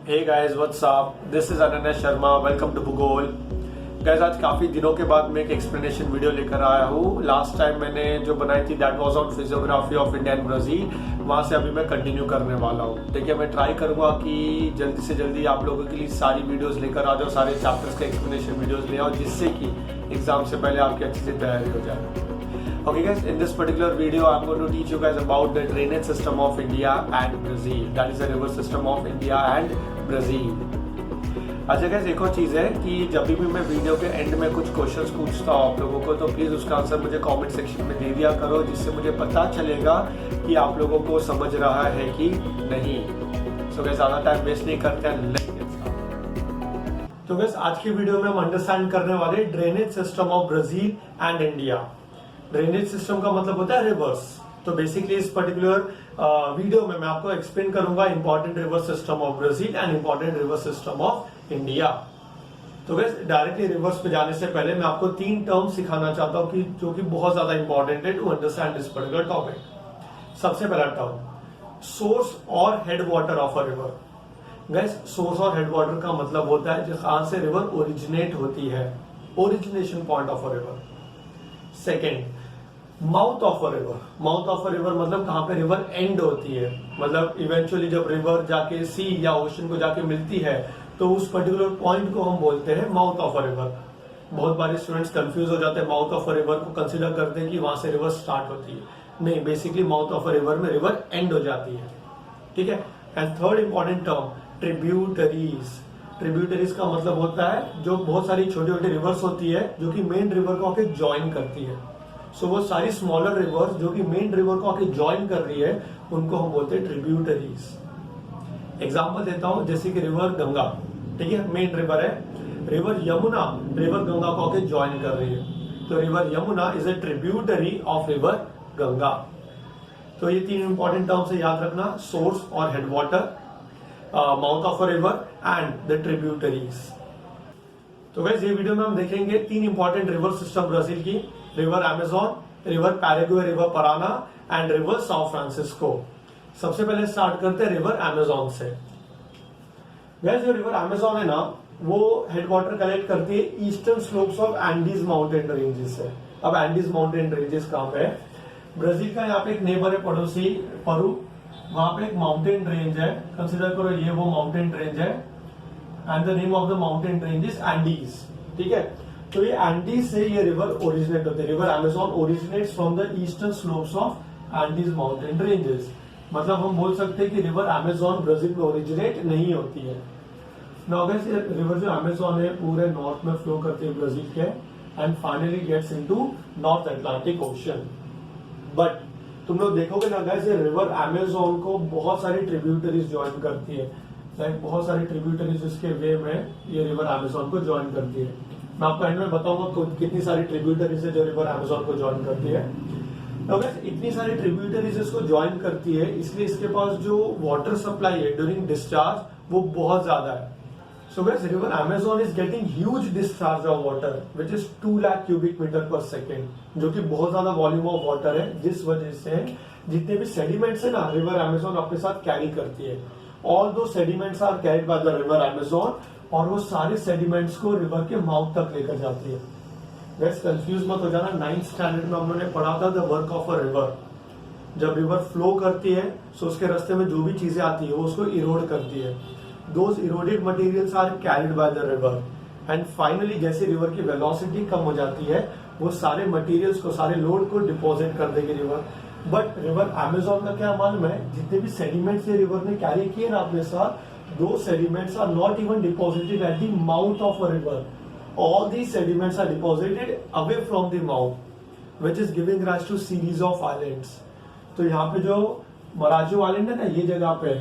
Hey guys what's up, this is Ananya Sharma, welcome to Bhugol. Guys आज काफी दिनों के बाद मैं एक एक्सप्लेनेशन वीडियो लेकर आया हूँ। लास्ट टाइम मैंने जो बनाई थी that was on physiography of India and Brazil, वहां से अभी मैं कंटिन्यू करने वाला हूँ। ठीक है, मैं ट्राई करूंगा कि जल्दी से जल्दी आप लोगों के लिए सारी वीडियोस लेकर आ जाओ, सारे चैप्टर्स के एक्सप्लेनेशन वीडियोस ले आओ, जिससे कि एग्जाम से पहले आपकी अच्छी से तैयारी हो जाए। Okay guys, in this particular video I'm going to teach you guys about the drainage system of India and Brazil. That is the river system of India and Brazil. अच्छा guys, एक और चीज़ है कि जब भी मैं वीडियो के and में कुछ क्वेश्चंस पूछता हूँ आप लोगों को, तो प्लीज़ उसका आंसर मुझे कमेंट सेक्शन में दे दिया करो, जिससे मुझे पता चलेगा कि आप लोगों को समझ रहा है कि नहीं। So guys, ज़्यादा टाइम वेस्ट नहीं करते हैं, let's get started. तो guys, आज की वीडियो में हम अंडरस्टैंड करने वाले drainage system of Brazil and India. Drainage system का मतलब होता है रिवर्स। तो बेसिकली इस पर्टिकुलर वीडियो में मैं आपको एक्सप्लेन करूंगा important river system of Brazil and important river system of India. तो गाइस, डायरेक्टली रिवर्स पे जाने से पहले मैं आपको 3 टर्म सिखाना चाहता हूं कि जो कि बहुत ज्यादा इंपॉर्टेंट है to understand this particular topic. सबसे पहला टर्म, सोर्स और headwater of a river. Guys, source और हेड वाटर का मतलब होता है जहां से रिवर ओरिजिनेट होती है, origination point of a river. Second, mouth of a river. Mouth of a river मतलब कहां पे रिवर एंड होती है, मतलब इवेंचुअली जब रिवर जाके सी या ओशन को जाके मिलती है तो उस पर्टिकुलर पॉइंट को हम बोलते हैं माउथ ऑफ अ रिवर। बहुत बार स्टूडेंट्स कंफ्यूज हो जाते हैं, माउथ ऑफ अ रिवर को कंसीडर करते हैं कि वहां से रिवर स्टार्ट होती है। नहीं, basically mouth of a river में रिवर एंड हो जाती है। ठीक है। And third important term, tributaries. Tributaries का मतलब होता है जो बहुत सारी छोटी छोटी रिवर्स होती है जो कि मेन रिवर को आके ज्वाइन करती है। सो वो सारी स्मॉलर रिवर्स जो कि मेन रिवर को आके ज्वाइन कर रही है उनको हम बोलते हैं ट्रिब्यूटरीज। एग्जांपल देता हूं, जैसे कि रिवर गंगा, ठीक है, मेन रिवर है। रिवर यमुना रिवर गंगा को आके ज्वाइन कर रही है, तो river Yamuna is a tributary of river Ganga. तो ये 3 इंपॉर्टेंट टर्म्स है, याद रखना, सोर्स और head water, mouth of a river and the tributaries. तो गाइस, ये वीडियो में हम देखेंगे 3 इंपॉर्टेंट रिवर सिस्टम ब्राजील की, river Amazon, river Paraguay, river Parana and river São Francisco. सबसे पहले स्टार्ट करते हैं रिवर अमेजोन से। गाइस, जो रिवर अमेजोन है ना, वो हेड वाटर कलेक्ट करती है eastern slopes of Andes mountain ranges से। अब एंडीज माउंटेन रेंजेस कहां पे है? ब्राजील का यहाँ पे एक नेबर है पड़ोसी पेरू, वहां पे एक माउंटेन रेंज है, कंसिडर करो ये वो माउंटेन रेंज है, and the name of the mountain range is Andes. ठीक है, तो ये एंडीज से ये रिवर ओरिजिनेट होते हैं। River Amazon originates from the eastern slopes of Andes mountain ranges. मतलब हम बोल सकते हैं कि रिवर अमेजोन ब्राजील में ओरिजिनेट नहीं होती है। नाउ गाइस, ये रिवर जो अमेजोन है पूरे नॉर्थ में फ्लो करती है ब्राजील के, and finally gets into North Atlantic Ocean. But तुम लोग देखोगे ना गाइस, ये रिवर अमेजोन को बहुत सारी ट्रिब्यूटरीज ज्वाइन करती है, लाइक बहुत सारी ट्रिब्यूटरीज इसके वे में ये रिवर अमेजोन को ज्वाइन करती है। मैं आपको एंड में बताऊंगा कितनी सारी ट्रिब्यूटरीज है जो रिवर अमेजोन को ज्वाइन करती है। तो गाइस, इतनी सारी ट्रिब्यूटरीज इसको ज्वाइन करती है, इसलिए इसके पास जो वाटर सप्लाई है ड्यूरिंग डिस्चार्ज वो बहुत ज्यादा है। So guys, river Amazon is getting huge discharge of water, which is 2 lakh cubic meter per second, जो कि बहुत ज्यादा वॉल्यूम ऑफ वाटर है, जिस वजह से जितने भी सेडिमेंट्स है ना रिवर अमेजोन अपने साथ कैरी करती है। All those sediments are carried by the river Amazon, और वो सारे सेडिमेंट्स को रिवर के माउथ तक लेकर जाती है। गाइस, कंफ्यूज मत हो जाना, 9th स्टैंडर्ड में हम लोगों ने पढ़ा था the work of a river. जब रिवर फ्लो करती है तो उसके रास्ते में जो भी चीजें आती है वो उसको इरोड करती है। Those eroded materials are carried by the river, and finally जैसे रिवर की वेलोसिटी कम हो जाती है वो सारे मटेरियल्स को, सारे लोड को डिपॉजिट कर देगी रिवर। बट रिवर अमेजोन का क्या मालूम है, जितने भी सेडिमेंट्स ये रिवर ने कैरी किए ना अपने साथ, those sediments are not even deposited at the mouth of a river. All the sediments are deposited away from the mouth, which is giving rise to series of islands. तो यहाँ पे जो मराजो island है ना, ये जगह पे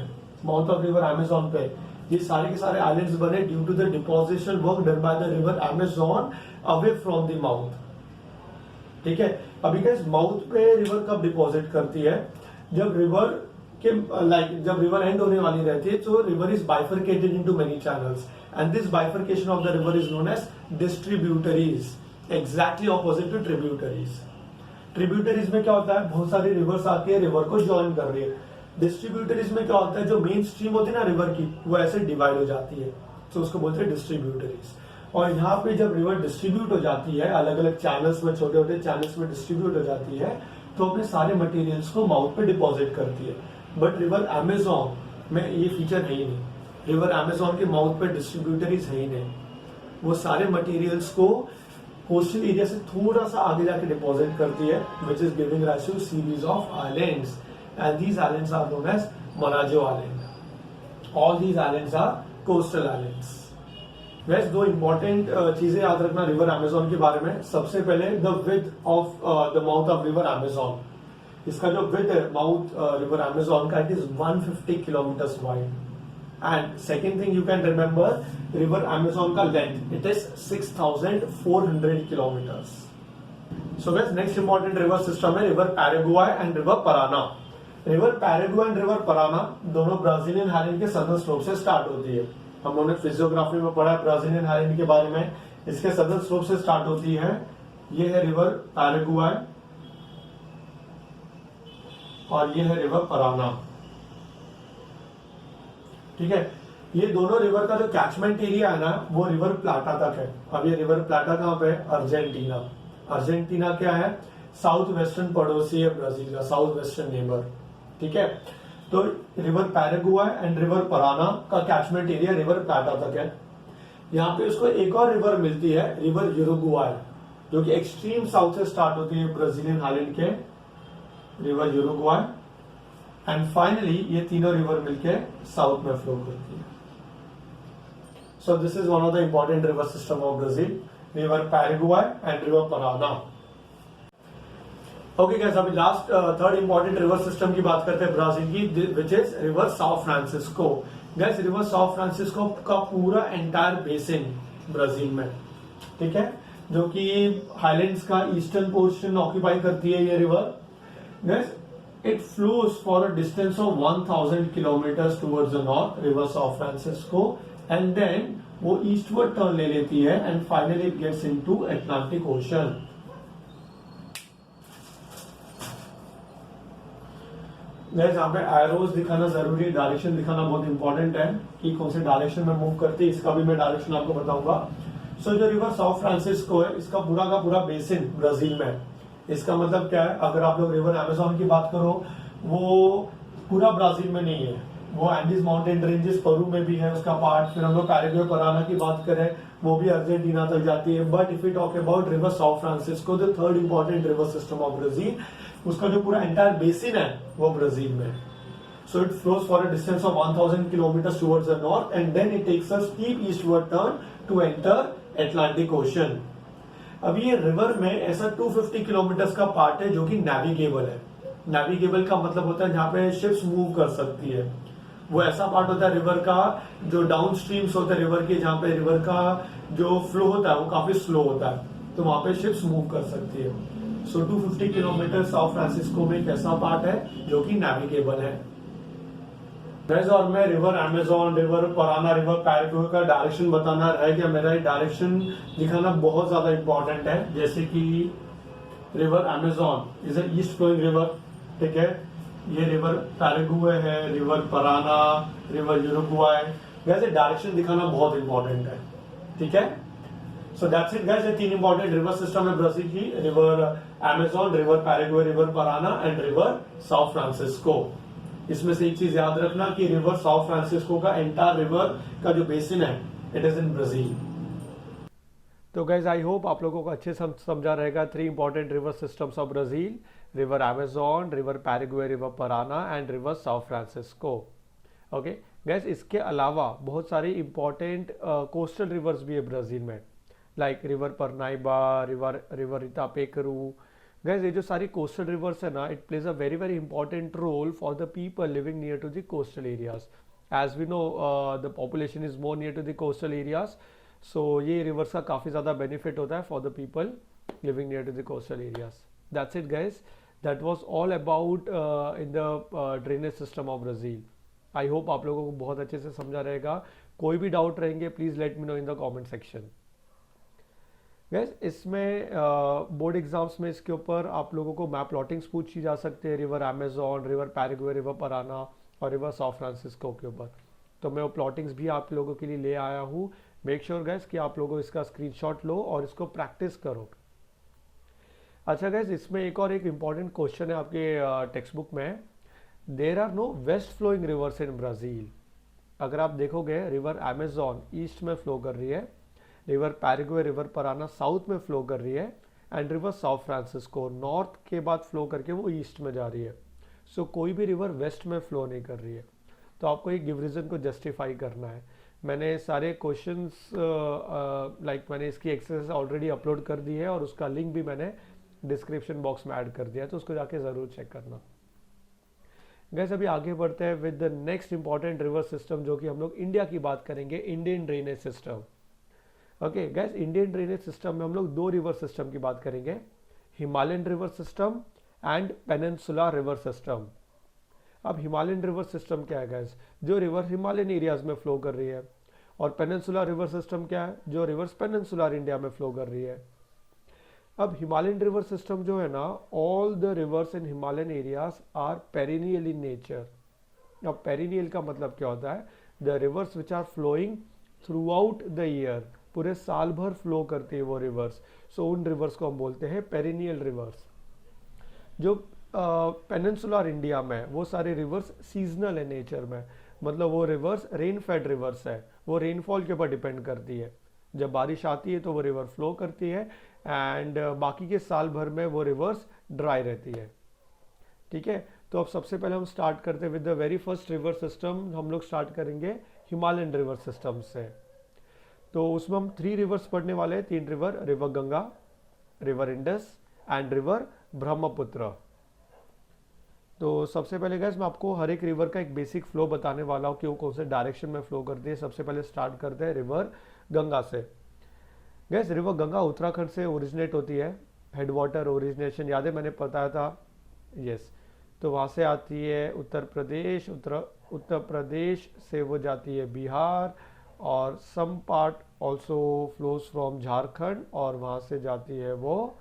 माउथ ऑफ रिवर अमेजोन पे ये सारे के सारे आइलैंड्स बने due to the deposition work done by the river Amazon away from the mouth. ठीक है, अभी गाइस माउथ पे रिवर कब डिपॉजिट करती है? जब रिवर के जब रिवर एंड होने वाली रहती है, तो river is bifurcated into many channels, and this bifurcation of the river is known as distributaries, exactly opposite to tributaries. Tributaries में क्या होता है, बहुत सारी रिवर्स आती है, रिवर को ज्वाइन कर रही है। डिस्ट्रीब्यूटरीज में क्या होता है, जो मेन स्ट्रीम होती है ना रिवर की, वो ऐसे डिवाइड हो जाती है, तो उसको बोलते हैं डिस्ट्रीब्यूटरीज। और यहाँ पे जब रिवर डिस्ट्रीब्यूट हो जाती है, अलग अलग चैनल्स में, छोटे छोटे चैनल्स में डिस्ट्रीब्यूट हो जाती है, तो अपने सारे मटेरियल्स को माउथ पे डिपॉजिट करती है। बट रिवर अमेजोन में ये फीचर है ही नहीं। रिवर अमेजोन के माउथ पे डिस्ट्रीब्यूटरीज है ही नहीं। वो सारे मटेरियल्स को कोस्टल एरिया से थोड़ा सा आगे जाके डिपॉजिट करती है, which is giving rise to series of islands, and these islands are known as Marajo island. All these islands are coastal islands. वैसे दो इंपॉर्टेंट चीजें याद रखना रिवर अमेजोन के बारे में। सबसे पहले the width of the mouth of river Amazon. इसका जो विड्थ है माउथ रिवर अमेजोन का, it is 150 kilometres wide. And second thing you can remember, river Amazon का length it is 6400 kilometres. So guys next important river system है river Paraguay and river Parana. River Paraguay and river Parana दोनों Brazilian highland के southern slope से start होती है। हम लोगों ने फिजियोग्राफी में पढ़ा है ब्राजीलियन हाइलैंड के बारे में। इसके सदर्न स्लोप से स्टार्ट होती है। ये है रिवर पैराग्वाय और ये है रिवर पराना। ठीक है, ये दोनों रिवर का जो कैचमेंट एरिया है ना, वो रिवर प्लाटा तक है। अब ये रिवर प्लाटा कहां पे है? अर्जेंटीना। अर्जेंटीना क्या है? साउथ वेस्टर्न पड़ोसी है ब्राजील का, साउथ वेस्टर्न नेबर। ठीक है, तो river Paraguay and river Parana का कैचमेंट एरिया रिवर प्लाटा तक है। यहाँ पे उसको एक और रिवर मिलती है, रिवर यूरुग्वाय, जो कि एक्सट्रीम साउथ से स्टार्ट होती है ब्राजीलियन हाइलैंड के, रिवर यूरुग्वाय। एंड फाइनली ये तीनों रिवर मिलके साउथ में फ्लो करती है। So this is one of the important river system of Brazil, river Paraguay and river Parana. Okay guys, अभी last third important river system की बात करते हैं ब्राजील की, which is river Sao Francisco. Guys river Sao Francisco का पूरा entire basin Brazil में, ठीक है, जो कि हाईलैंड्स का ईस्टर्न पोर्शन ऑक्यूपाई करती है ये river. Guys it flows for a distance of 1000 kilometers towards the north, river Sao Francisco, and then वो eastward turn ले लेती है and finally it gets into Atlantic Ocean. Guys यहाँ पे एरोज दिखाना जरूरी है, डायरेक्शन दिखाना बहुत इंपॉर्टेंट है कि कौन से डायरेक्शन में मूव करती है, इसका भी मैं डायरेक्शन आपको बताऊंगा। सो जो रिवर साओ फ्रांसिस्को है, इसका पूरा का पूरा बेसिन ब्राजील में है। इसका मतलब क्या है, अगर आप लोग रिवर अमेजोन की बात करो, वो पूरा ब्राजील में नहीं है, वो एंडीज माउंटेन रेंजेस पेरू में भी है उसका पार्ट। फिर हम लोग पैराग्वे पराना की बात करें, वो भी अर्जेंटीना तक जाती है। But if you talk about river Sao Francisco, the third important river system of Brazil, उसका जो पूरा एंटायर बेसिन है वो ब्राजील में। So it flows for a distance of 1000 kilometres towards the north and then it takes a steep eastward turn to enter Atlantic Ocean. अब ये river में ऐसा 250 किलोमीटर्स का पार्ट है जो कि नेविगेबल है। नेविगेबल का मतलब होता है जहां पे शिप्स मूव कर सकती है। वो ऐसा पार्ट होता है रिवर का जो डाउन स्ट्रीम्स होते हैं रिवर के, जहां पे रिवर का जो फ्लो होता है वो काफी स्लो होता है, तो वहां पे शिप्स मूव कर सकती है। सो 250 किलोमीटर साओ फ्रांसिस्को में एक ऐसा पार्ट है जो कि नेविगेबल है। और मैं river Amazon, river Parana, river Paraguay का डायरेक्शन बताना रह गया मेरा, डायरेक्शन दिखाना बहुत ज्यादा इंपॉर्टेंट है। जैसे कि river Amazon is a east flowing river, ठीक है, ये रिवर पैराग्वे है, रिवर पराना, रिवर यूरुग्वाय, वैसे डायरेक्शन दिखाना बहुत इंपॉर्टेंट है, ठीक है। सो दैट्स इट गाइस, ये तीन इंपॉर्टेंट रिवर सिस्टम है ब्राजील की, river Amazon, river Paraguay, river Parana and river Sao Francisco. इसमें से एक चीज याद रखना कि रिवर साओ फ्रांसिस्को का एंटायर रिवर का जो बेसिन है इट इज इन ब्राजील। तो गाइज आई होप आप लोगों को अच्छे समझा रहेगा three important river systems of Brazil, river Amazon, river Paraguay, river Parana and river Sao Francisco. Okay guys, इसके अलावा बहुत सारी इंपॉर्टेंट कोस्टल रिवर्स भी है ब्राजील में, like river Parnaiba, river Itapecuru. Guys ये जो सारी कोस्टल रिवर्स है ना, it plays a very very important role for the people living near to the coastal areas. As we know the population is more near to the coastal areas, so ये rivers का काफ़ी ज़्यादा benefit होता है for the people living near to the coastal areas. That's it guys, that was all about in the drainage system of Brazil. I hope आप लोगों को बहुत अच्छे से समझा रहेगा। कोई भी डाउट रहेंगे please let me know in the comment section. Gas इसमें बोर्ड एग्जाम्स में इसके ऊपर आप लोगों को मैप प्लॉटिंग्स पूछी जा सकते हैं, river Amazon, river Paraguay, river Parana और रिवर सॉ फ्रांसिस्को के ऊपर। तो मैं वो प्लॉटिंग्स भी आप लोगों के लिए ले आया हूँ। मेक श्योर गैस कि आप लोगों इसका स्क्रीनशॉट लो और इसको प्रैक्टिस करो। अच्छा गैस, इसमें एक इम्पॉर्टेंट क्वेश्चन है आपके टेक्स्ट बुक में। There are no west flowing rivers in Brazil. अगर आप देखोगे रिवर अमेजोन ईस्ट में फ्लो कर रही है, river Paraguay, river Parana south में फ्लो कर रही है, and river São Francisco north के बाद फ्लो करके वो ईस्ट में जा रही है। सो कोई भी रिवर वेस्ट में फ्लो नहीं कर रही है। तो आपको एक गिव रीजन को जस्टिफाई करना है। मैंने सारे क्वेश्चंस मैंने इसकी एक्सरसाइज ऑलरेडी अपलोड कर दी है और उसका लिंक भी मैंने डिस्क्रिप्शन बॉक्स में ऐड कर दिया है, तो उसको जाके ज़रूर चेक करना। गैस अभी आगे बढ़ते हैं with the next important river system, जो कि हम लोग इंडिया की बात करेंगे, Indian drainage system. Okay gas, Indian drainage system में हम लोग दो रिवर सिस्टम की बात करेंगे, Himalayan river system and peninsula river system. अब हिमालयन रिवर सिस्टम क्या है गैस? जो रिवर हिमालयन एरियाज में फ्लो कर रही है। और पेनिनसुला रिवर सिस्टम क्या है? जो रिवर्स पेनिनसुलर इंडिया में फ्लो कर रही है। अब हिमालयन रिवर सिस्टम जो है ना, all the rivers in Himalayan areas are perennial in nature. अब पेरिनियल का मतलब क्या होता है? The rivers which are flowing throughout the year, पूरे साल भर फ्लो करती है वो रिवर्स। सो उन रिवर्स को हम बोलते हैं पेरिनियल रिवर्स। जो पेनिनसुलर इंडिया में वो सारे रिवर्स सीजनल है नेचर में, मतलब वो रिवर्स रेन फेड रिवर्स है, वो रेनफॉल के ऊपर डिपेंड करती है। जब बारिश आती है तो वो रिवर फ्लो करती है, एंड बाकी के साल भर में वो रिवर्स ड्राई रहती है। ठीक है, तो अब सबसे पहले हम स्टार्ट करते हैं with the very first river system. हम लोग स्टार्ट करेंगे हिमालयन रिवर सिस्टम से। तो उसमें हम 3 रिवर्स पढ़ने वाले हैं, 3 river, river Ganga, river Indus and river Brahmaputra. तो सबसे पहले गैस मैं आपको हर एक रिवर का एक बेसिक फ्लो बताने वाला हूँ कि वो कौन से डायरेक्शन में फ्लो करती है। सबसे पहले स्टार्ट करते हैं रिवर गंगा से। गैस रिवर गंगा उत्तराखंड से ओरिजिनेट होती है। हेड वाटर ओरिजिनेशन याद है, मैंने बताया था। यस, तो वहाँ से आती है उत्तर प्रदेश, उत्तर प्रदेश से वो जाती है बिहार, और some part also flows from Jharkhand, और वहाँ से जाती है वो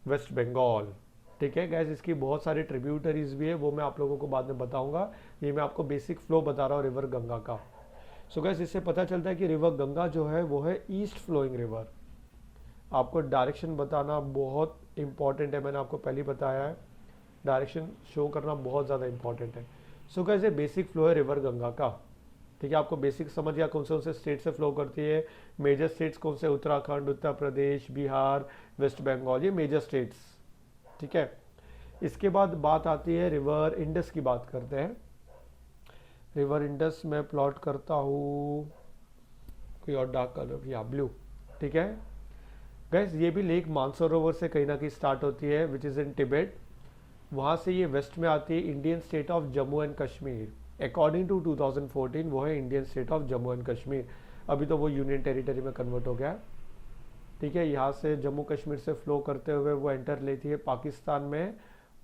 वेस्ट बंगाल। ठीक है गैस, इसकी बहुत सारी ट्रिब्यूटरीज भी है, वो मैं आप लोगों को बाद में बताऊंगा। ये मैं आपको बेसिक फ्लो बता रहा हूँ रिवर गंगा का। सो गैस इससे पता चलता है कि रिवर गंगा जो है वो है ईस्ट फ्लोइंग रिवर। आपको डायरेक्शन बताना बहुत इंपॉर्टेंट है, मैंने आपको पहले ही बताया है, डायरेक्शन शो करना बहुत ज़्यादा इंपॉर्टेंट है। सो गैस ये बेसिक फ्लो है रिवर गंगा का। ठीक है, आपको बेसिक समझ गया कौन से स्टेट से फ्लो करती है। मेजर स्टेट्स कौन से? उत्तराखंड, उत्तर प्रदेश, बिहार, वेस्ट बंगाल, ये मेजर स्टेट्स। ठीक है, इसके बाद बात आती है रिवर इंडस की। बात करते हैं रिवर इंडस में प्लॉट करता हूँ कोई और डार्क कलर या ब्लू। ठीक है गैस, ये भी लेक मानसरोवर से कहीं ना कहीं स्टार्ट होती है, विच इज़ इन तिब्बत। वहाँ से ये वेस्ट में आती है Indian state of Jammu and Kashmir. According to 2014 वो है Indian state of Jammu and Kashmir. अभी तो वो यूनियन टेरिटरी में कन्वर्ट हो गया। ठीक है, यहाँ से जम्मू कश्मीर से फ्लो करते हुए वो एंटर लेती है पाकिस्तान में,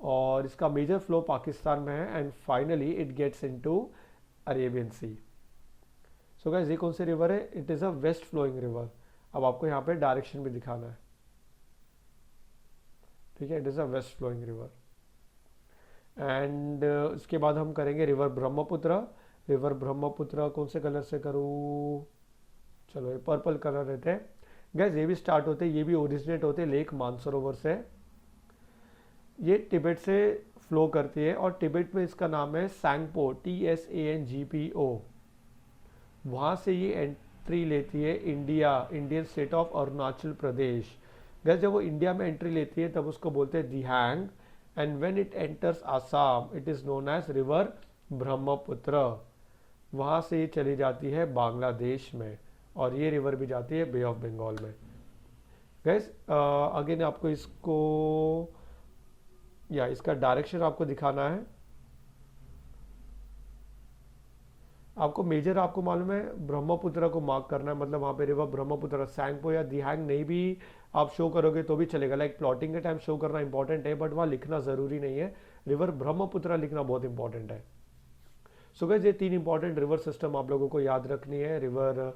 और इसका मेजर फ्लो पाकिस्तान में है, and finally it gets into Arabian Sea. So guys ये कौन सी रिवर है? It is a west flowing river. अब आपको यहाँ पे डायरेक्शन भी दिखाना है। ठीक है, it is a west flowing river. And उसके बाद हम करेंगे रिवर ब्रह्मपुत्र। रिवर ब्रह्मपुत्र कौन से कलर से करूँ? चलो ये पर्पल कलर रहते हैं। गैस ये भी स्टार्ट होते हैं, ये भी ओरिजिनेट होते हैं लेक मानसरोवर से। ये तिब्बत से फ्लो करती है, और तिब्बत में इसका नाम है सैंगपो, TSANGPO। वहाँ से ये एंट्री लेती है Indian state of Arunachal Pradesh. Gas जब वो इंडिया में एंट्री लेती है तब उसको बोलते हैं Dihang, and when it enters Assam it is known as river Brahmaputra. वहाँ से ये चली जाती है बांग्लादेश में, और ये रिवर भी जाती है बे ऑफ बंगाल में। गैस अगेन आपको इसको या इसका डायरेक्शन आपको दिखाना है। आपको मेजर आपको मालूम है ब्रह्मपुत्र को मार्क करना है, मतलब वहाँ पे रिवर ब्रह्मपुत्र, सैंगपो या दिहांग नहीं भी आप शो करोगे तो भी चलेगा। लाइक प्लॉटिंग के टाइम शो करना इंपॉर्टेंट है, बट वहाँ लिखना ज़रूरी नहीं है। रिवर ब्रह्मपुत्र लिखना बहुत इंपॉर्टेंट है। सो गाइस ये 3 इंपॉर्टेंट रिवर सिस्टम आप लोगों को याद रखनी है, river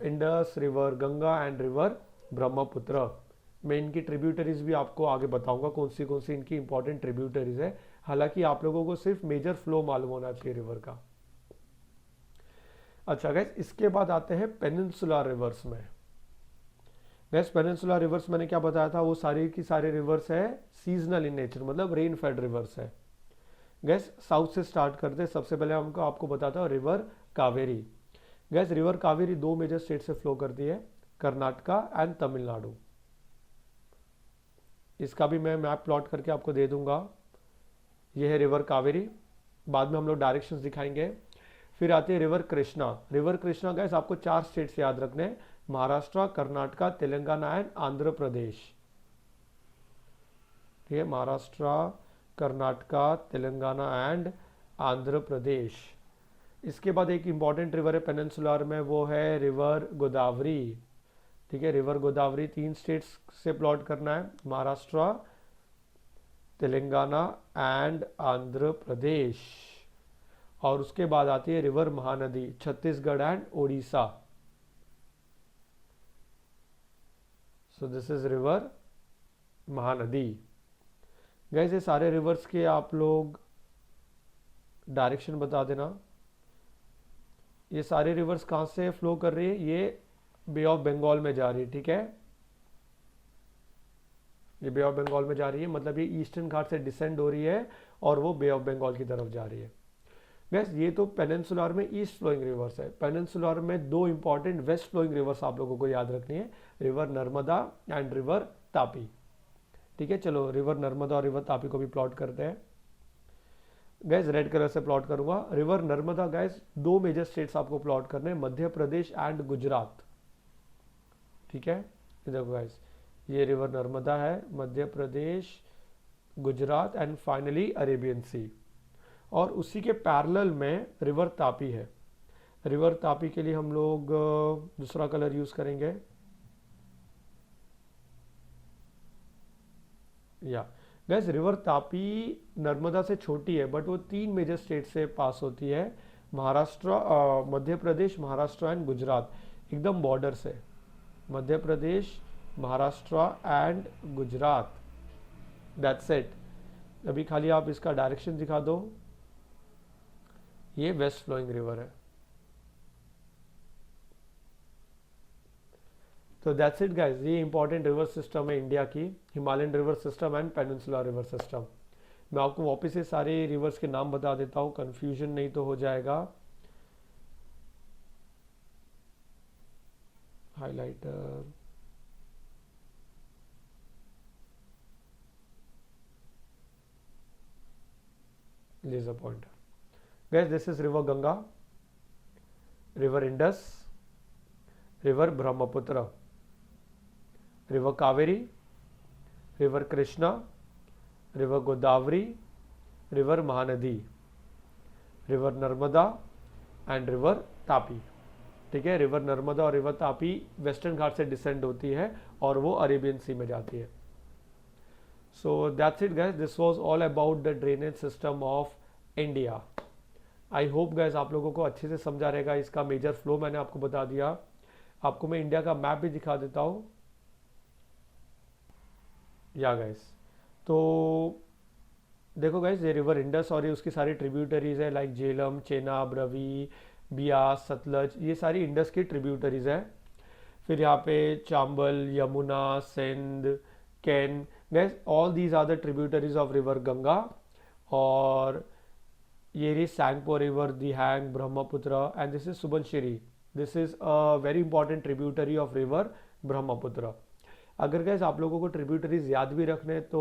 Indus, river Ganga and river Brahmaputra. मैं इनकी ट्रिब्यूटरीज भी आपको आगे बताऊंगा कौन सी इनकी इंपॉर्टेंट ट्रिब्यूटरीज है। हालांकि आप लोगों को सिर्फ मेजर फ्लो मालूम होना चाहिए रिवर का। अच्छा गैस, इसके बाद आते हैं पेनिनसुलर रिवर्स में। गैस पेनिनसुलर रिवर्स मैंने क्या बताया था, वो सारी की सारे रिवर्स है सीजनल इन नेचर, मतलब रेन फेड रिवर्स है। गैस साउथ से स्टार्ट करते हैं। सबसे पहले हमको आपको बताता हूँ river Kaveri. Gas river Kaveri दो मेजर स्टेट से फ्लो करती है, कर्नाटका एंड तमिलनाडु। इसका भी मैं मैप प्लॉट करके आपको दे दूंगा। यह है रिवर कावेरी, बाद में हम लोग डायरेक्शंस दिखाएंगे। फिर आती है river Krishna. River Krishna gas आपको 4 स्टेट से याद रखने हैं, महाराष्ट्र, कर्नाटका, तेलंगाना एंड आंध्र प्रदेश। ठीक है, महाराष्ट्र, कर्नाटका, तेलंगाना एंड आंध्र प्रदेश। इसके बाद एक इंपॉर्टेंट रिवर है पेनिनसुलर में, वो है रिवर गोदावरी। ठीक है, रिवर गोदावरी 3 स्टेट्स से प्लॉट करना है, महाराष्ट्र, तेलंगाना एंड आंध्र प्रदेश। और उसके बाद आती है river Mahanadi, Chhattisgarh and Odisha. So this is river Mahanadi. Gas ये सारे रिवर्स के आप लोग डायरेक्शन बता देना। ये सारे रिवर्स कहाँ से फ्लो कर रही है, ये बे ऑफ बंगाल में जा रही है। ठीक है, ये बे ऑफ बंगाल में जा रही है, मतलब ये ईस्टर्न घाट से डिसेंड हो रही है और वो बे ऑफ बंगाल की तरफ जा रही है। गैस ये तो पेनिनसुलर में ईस्ट फ्लोइंग रिवर्स है। पेनिनसुलर में 2 इंपॉर्टेंट वेस्ट फ्लोइंग रिवर्स आप लोगों को याद रखनी है, river Narmada and river Tapi. ठीक है, चलो रिवर नर्मदा और रिवर तापी को भी प्लॉट करते हैं। गैस रेड कलर से प्लॉट करूंगा। River Narmada guys 2 major states आपको प्लॉट करने हैं, मध्य प्रदेश एंड गुजरात। ठीक है, ये देखो गैस, ये रिवर नर्मदा है, Madhya Pradesh, Gujarat and finally Arabian सी। और उसी के पैरेलल में रिवर तापी है। रिवर तापी के लिए हम लोग दूसरा कलर यूज करेंगे, या गैस रिवर तापी नर्मदा से छोटी है, बट वो 3 मेजर स्टेट से पास होती है, महाराष्ट्र, मध्य प्रदेश, महाराष्ट्र एंड गुजरात, एकदम बॉर्डर से, Madhya Pradesh, Maharashtra and Gujarat. That's it. अभी खाली आप इसका डायरेक्शन दिखा दो। ये वेस्ट फ्लोइंग रिवर है। तो दैट्स इट गाइस, ये इंपॉर्टेंट रिवर सिस्टम है इंडिया की, Himalayan river system and peninsular river system. मैं आपको वापस से सारे रिवर्स के नाम बता देता हूँ, कंफ्यूजन नहीं तो हो जाएगा। Highlighter, laser pointer. Guys this is river Ganga, river Indus, river Brahmaputra, river Kaveri, river Krishna, river Godavari, river Mahanadi, river Narmada and river Tapi. ठीक है, रिवर नर्मदा और रिवर तापी वेस्टर्न घाट से डिसेंड होती है और वो अरेबियन सी में जाती है। So that's it guys, this was all about the drainage system of India. I hope guys आप लोगों को अच्छे से समझा रहेगा। इसका मेजर फ्लो मैंने आपको बता दिया। आपको मैं इंडिया का मैप भी दिखा देता हूँ, या गाइस। तो देखो गाइस, ये रिवर इंडस और ये उसकी सारी ट्रिब्यूटरीज है, लाइक झेलम, चेनाब, रवि, बियास, सतलज, ये सारी इंडस की ट्रिब्यूटरीज है। फिर यहाँ पे Chambal, Yamuna, Sindh, Ken, guys all these are the tributaries of river Ganga. और ये रही Tsangpo river, Dihang, Brahmaputra and this is Subansiri. This is a very important tributary of river Brahmaputra. अगर गैस आप लोगों को ट्रिब्यूटरीज याद भी रखने तो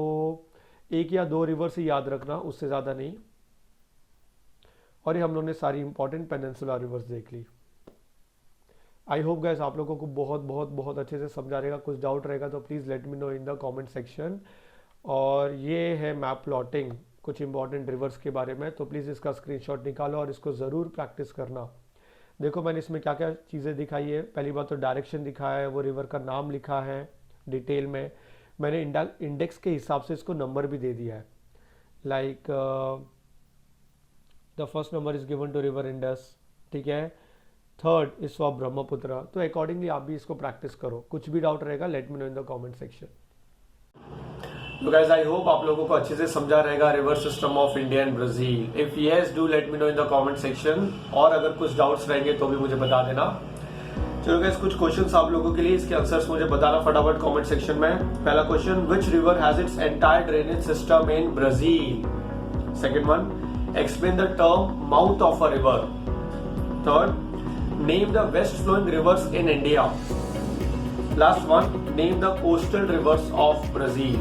1 या 2 रिवर से याद रखना, उससे ज़्यादा नहीं। और ये हम लोगों ने सारी इंपॉर्टेंट पेनिनसुलर रिवर्स देख ली। आई होप गैस आप लोगों को बहुत बहुत बहुत अच्छे से समझा रहेगा। कुछ डाउट रहेगा तो please let me know in the comment section. और ये है मैप प्लॉटिंग कुछ इंपॉर्टेंट रिवर्स के बारे में, तो प्लीज़ इसका स्क्रीनशॉट निकालो और इसको ज़रूर प्रैक्टिस करना। देखो मैंने इसमें क्या क्या चीज़ें दिखाई है। पहली बात तो डायरेक्शन दिखाया है, वो रिवर का नाम लिखा है डिटेल में। मैंने इंडेक्स के हिसाब से इसको नंबर भी दे दिया है, like the first number is given to river Indus. ठीक है, थर्ड इज फॉर ब्रह्मपुत्र। तो अकॉर्डिंगली आप भी इसको प्रैक्टिस करो। कुछ भी डाउट रहेगा let me know in the comment section. तो गाइस आई होप आप लोगों को अच्छे से समझा रहेगा river system of India and Brazil. If yes do let me know in the comment section, और अगर कुछ डाउट्स रहेंगे तो भी मुझे बता देना। चलो गाइस कुछ क्वेश्चंस आप लोगों के लिए, इसके आंसर्स मुझे बताना फटाफट कमेंट सेक्शन में। पहला question, which river has its entire drainage system in Brazil? Second one, explain the term mouth of a river. Third, name the west flowing rivers in India. Last one, name the coastal rivers of Brazil.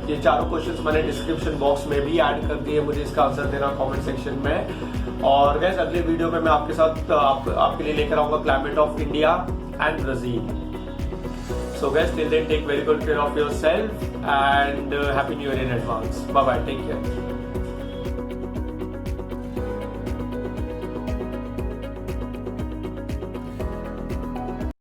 ये चारों questions मैंने description box में भी add कर दिए, मुझे इसका answer देना कमेंट सेक्शन में। और गाइस अगले वीडियो में मैं आपके साथ आपके लिए लेकर आऊंगा climate of India and Brazil. So guys till then take very good care of yourself and happy new year in advance. Bye bye, take care.